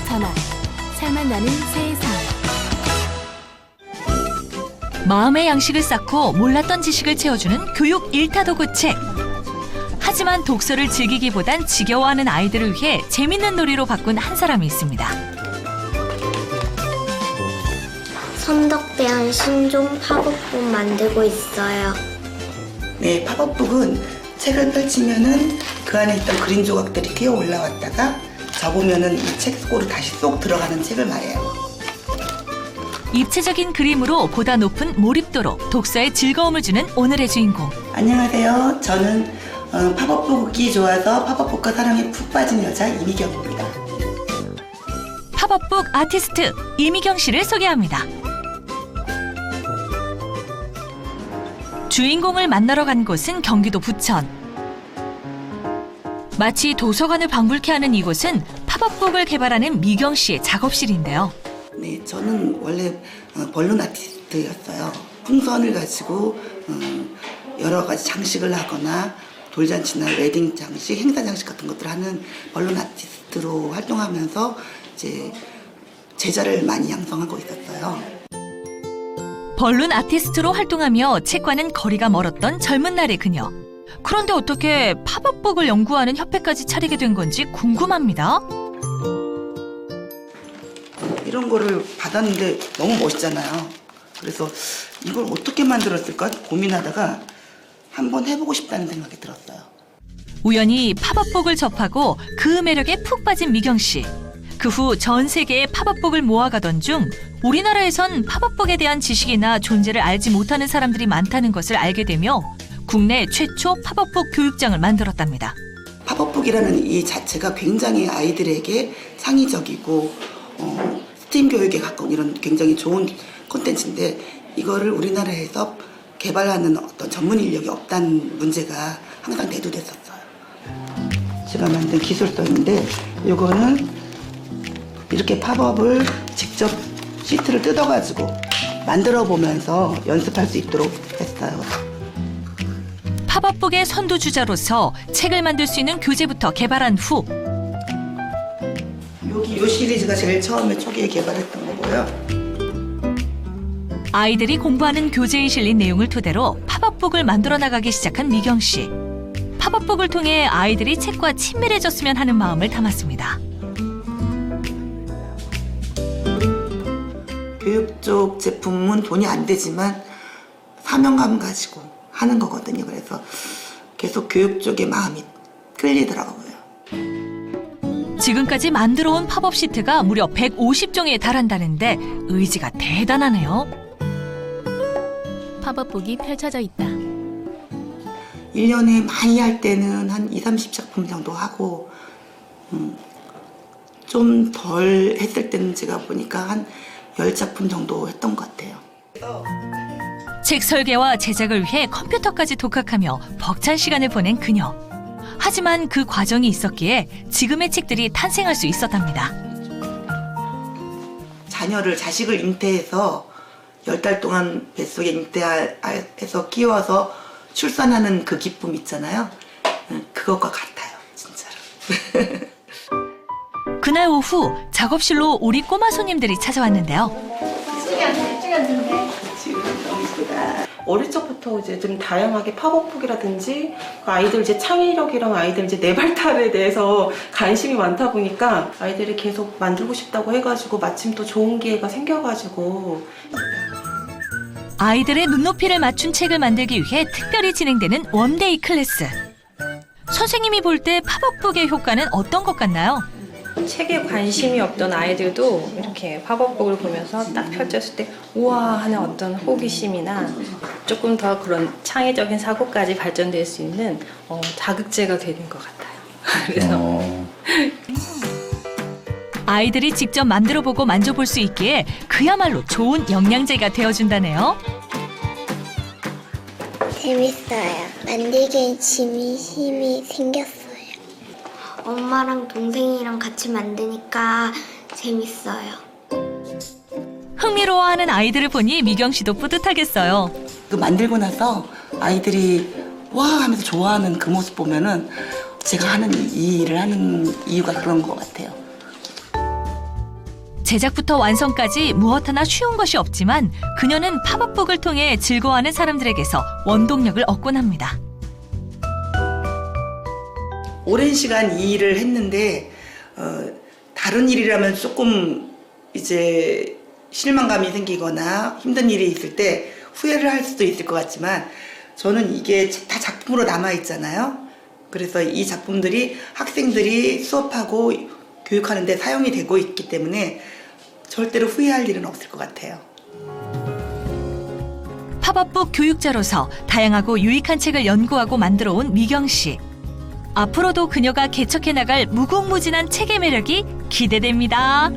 전화, 살맛 나는 세상. 마음의 양식을 쌓고 몰랐던 지식을 채워주는 교육 일타도구 책. 하지만 독서를 즐기기보단 지겨워하는 아이들을 위해 재밌는 놀이로 바꾼 한 사람이 있습니다. 선덕대한 신종 팝업북 만들고 있어요. 네, 팝업북은 책을 펼치면은 그 안에 있던 그림 조각들이 끼어 올라왔다가 접으면은 이 책 속으로 다시 쏙 들어가는 책을 말해요. 입체적인 그림으로 보다 높은 몰입도로 독서에 즐거움을 주는 오늘의 주인공. 안녕하세요. 저는 팝업북이 좋아서 팝업북과 사랑에 푹 빠진 여자 이미경입니다. 팝업북 아티스트 이미경 씨를 소개합니다. 주인공을 만나러 간 곳은 경기도 부천. 마치 도서관을 방불케 하는 이곳은 팝업북을 개발하는 미경 씨의 작업실인데요. 네, 저는 원래 벌룬 아티스트였어요. 풍선을 가지고 여러 가지 장식을 하거나 돌잔치나 웨딩 장식, 행사 장식 같은 것들을 하는 벌룬 아티스트로 활동하면서 이제 제자를 많이 양성하고 있었어요. 벌룬 아티스트로 활동하며 책과는 거리가 멀었던 젊은 날의 그녀. 그런데 어떻게 팝업북을 연구하는 협회까지 차리게 된 건지 궁금합니다. 이런 거를 받았는데 너무 멋있잖아요. 그래서 이걸 어떻게 만들었을까 고민하다가 한번 해보고 싶다는 생각이 들었어요. 우연히 팝업북을 접하고 그 매력에 푹 빠진 미경 씨. 그 후 전 세계의 팝업북을 모아가던 중 우리나라에선 팝업북에 대한 지식이나 존재를 알지 못하는 사람들이 많다는 것을 알게 되며 국내 최초 팝업북 교육장을 만들었답니다. 팝업북이라는 이 자체가 굉장히 아이들에게 창의적이고 스팀 교육에 가까운 이런 굉장히 좋은 콘텐츠인데 이거를 우리나라에서 개발하는 어떤 전문 인력이 없다는 문제가 항상 대두됐었어요. 제가 만든 기술서인데 이거는 이렇게 팝업을 직접 시트를 뜯어가지고 만들어 보면서 연습할 수 있도록 했어요. 팝업북의 선두주자로서 책을 만들 수 있는 교재부터 개발한 후 이 시리즈가 제일 처음에 초기에 개발했던 거고요. 아이들이 공부하는 교재에 실린 내용을 토대로 팝업북을 만들어 나가기 시작한 미경 씨. 팝업북을 통해 아이들이 책과 친밀해졌으면 하는 마음을 담았습니다. 교육 쪽 제품은 돈이 안 되지만 사명감 가지고 하는 거거든요. 그래서 계속 교육 쪽에 마음이 끌리더라고요. 지금까지 만들어온 팝업 시트가 무려 150종에 달한다는데 의지가 대단하네요. 팝업북이 펼쳐져 있다. 1년에 많이 할 때는 한 2, 30작품 정도 하고 좀 덜 했을 때는 제가 보니까 한 10작품 정도 했던 것 같아요. 책 설계와 제작을 위해 컴퓨터까지 독학하며 벅찬 시간을 보낸 그녀. 하지만 그 과정이 있었기에 지금의 책들이 탄생할 수 있었답니다. 자식을 잉태해서 10달 동안 뱃속에 잉태해서 키워서 출산하는 그 기쁨 있잖아요. 그것과 같아요, 진짜로. 그날 오후 작업실로 우리 꼬마 손님들이 찾아왔는데요. 어릴 적부터 이제 좀 다양하게 팝업북이라든지 아이들 이제 창의력이랑 아이들 이제 내발탈에 대해서 관심이 많다 보니까 아이들이 계속 만들고 싶다고 해가지고 마침 또 좋은 기회가 생겨가지고 아이들의 눈높이를 맞춘 책을 만들기 위해 특별히 진행되는 원데이 클래스. 선생님이 볼 때 팝업북의 효과는 어떤 것 같나요? 책에 관심이 없던 아이들도 이렇게 팝업북을 보면서 딱 펼쳤을 때 우와 하는 어떤 호기심이나 조금 더 그런 창의적인 사고까지 발전될 수 있는 자극제가 되는 것 같아요. 그래서 아이들이 직접 만들어보고 만져볼 수 있기에 그야말로 좋은 영양제가 되어준다네요. 재밌어요. 만들기엔 힘이 생겼어요. 엄마랑 동생이랑 같이 만드니까 재밌어요. 흥미로워하는 아이들을 보니 미경 씨도 뿌듯하겠어요. 그 만들고 나서 아이들이 와 하면서 좋아하는 그 모습 보면은 제가 하는 이 일을 하는 이유가 그런 것 같아요. 제작부터 완성까지 무엇 하나 쉬운 것이 없지만 그녀는 팝업북을 통해 즐거워하는 사람들에게서 원동력을 얻곤 합니다. 오랜 시간 이 일을 했는데 다른 일이라면 조금 이제 실망감이 생기거나 힘든 일이 있을 때 후회를 할 수도 있을 것 같지만 저는 이게 다 작품으로 남아 있잖아요. 그래서 이 작품들이 학생들이 수업하고 교육하는 데 사용이 되고 있기 때문에 절대로 후회할 일은 없을 것 같아요. 팝업북 교육자로서 다양하고 유익한 책을 연구하고 만들어 온 미경 씨. 앞으로도 그녀가 개척해 나갈 무궁무진한 책의 매력이 기대됩니다.